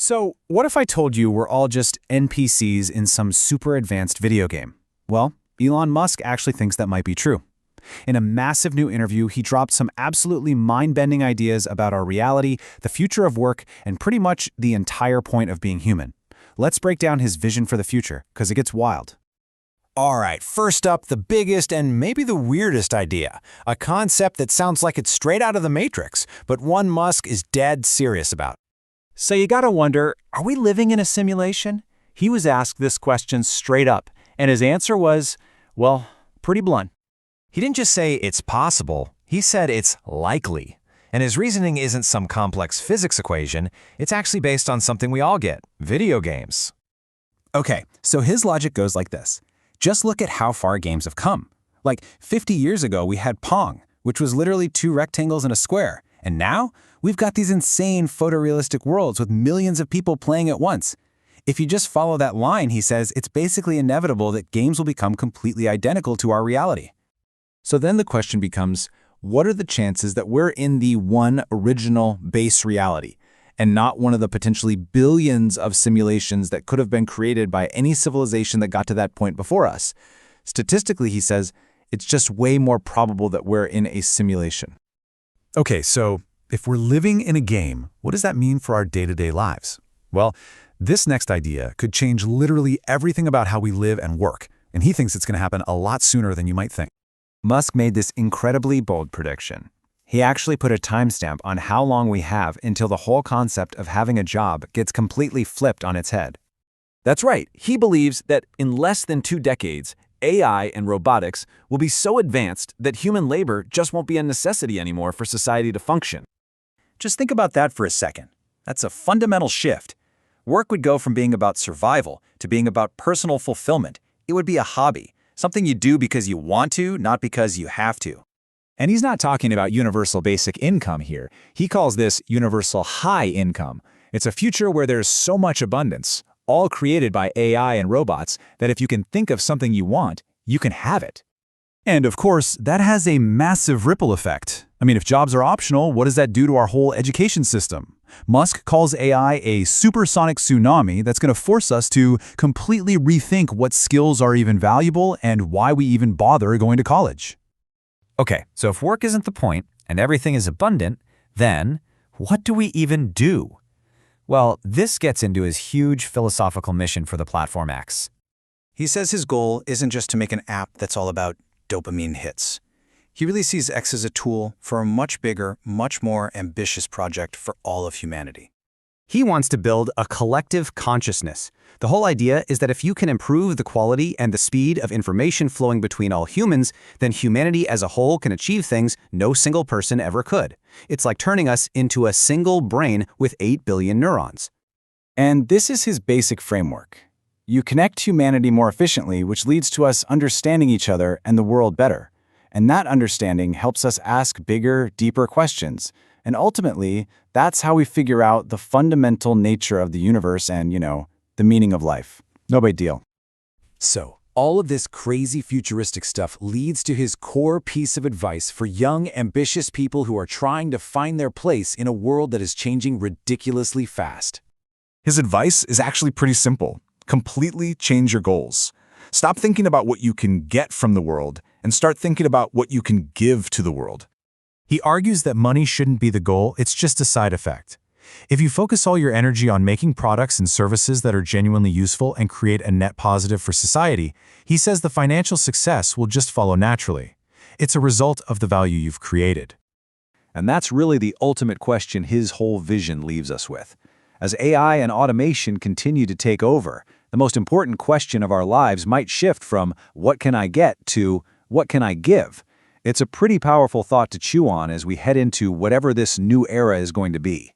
So, what if I told you we're all just NPCs in some super advanced video game? Well, Elon Musk actually thinks that might be true. In a massive new interview, he dropped some absolutely mind-bending ideas about our reality, the future of work, and pretty much the entire point of being human. Let's break down his vision for the future, because it gets wild. All right, first up, the biggest and maybe the weirdest idea. A concept that sounds like it's straight out of the Matrix, but one Musk is dead serious about. So you gotta wonder, are we living in a simulation? He was asked this question straight up, and his answer was, well, pretty blunt. He didn't just say it's possible, he said it's likely. And his reasoning isn't some complex physics equation, it's actually based on something we all get, video games. Okay, so his logic goes like this. Just look at how far games have come. Like 50 years ago, we had Pong, which was literally two rectangles and a square. And now, we've got these insane photorealistic worlds with millions of people playing at once. If you just follow that line, he says, it's basically inevitable that games will become completely identical to our reality. So then the question becomes, what are the chances that we're in the one original base reality, and not one of the potentially billions of simulations that could have been created by any civilization that got to that point before us? Statistically, he says, it's just way more probable that we're in a simulation. Okay, so if we're living in a game, what does that mean for our day-to-day lives? Well, this next idea could change literally everything about how we live and work, and he thinks it's going to happen a lot sooner than you might think. Musk made this incredibly bold prediction. He actually put a timestamp on how long we have until the whole concept of having a job gets completely flipped on its head. That's right, he believes that in less than 2 decades, AI and robotics will be so advanced that human labor just won't be a necessity anymore for society to function. Just think about that for a second. That's a fundamental shift. Work would go from being about survival to being about personal fulfillment. It would be a hobby, something you do because you want to, not because you have to. And he's not talking about universal basic income here. He calls this universal high income. It's a future where there's so much abundance, all created by AI and robots, that if you can think of something you want, you can have it. And of course, that has a massive ripple effect. I mean, if jobs are optional, what does that do to our whole education system? Musk calls AI a supersonic tsunami that's going to force us to completely rethink what skills are even valuable and why we even bother going to college. Okay, so if work isn't the point and everything is abundant, then what do we even do? Well, this gets into his huge philosophical mission for the Platform X. He says his goal isn't just to make an app that's all about dopamine hits. He really sees X as a tool for a much bigger, much more ambitious project for all of humanity. He wants to build a collective consciousness. The whole idea is that if you can improve the quality and the speed of information flowing between all humans, then humanity as a whole can achieve things no single person ever could. It's like turning us into a single brain with 8 billion neurons. And this is his basic framework. You connect humanity more efficiently, which leads to us understanding each other and the world better. And that understanding helps us ask bigger, deeper questions. And ultimately, that's how we figure out the fundamental nature of the universe and, the meaning of life. No big deal. So, all of this crazy futuristic stuff leads to his core piece of advice for young, ambitious people who are trying to find their place in a world that is changing ridiculously fast. His advice is actually pretty simple. Completely change your goals. Stop thinking about what you can get from the world and start thinking about what you can give to the world. He argues that money shouldn't be the goal, it's just a side effect. If you focus all your energy on making products and services that are genuinely useful and create a net positive for society, he says the financial success will just follow naturally. It's a result of the value you've created. And that's really the ultimate question his whole vision leaves us with. As AI and automation continue to take over, the most important question of our lives might shift from what can I get to what can I give? It's a pretty powerful thought to chew on as we head into whatever this new era is going to be.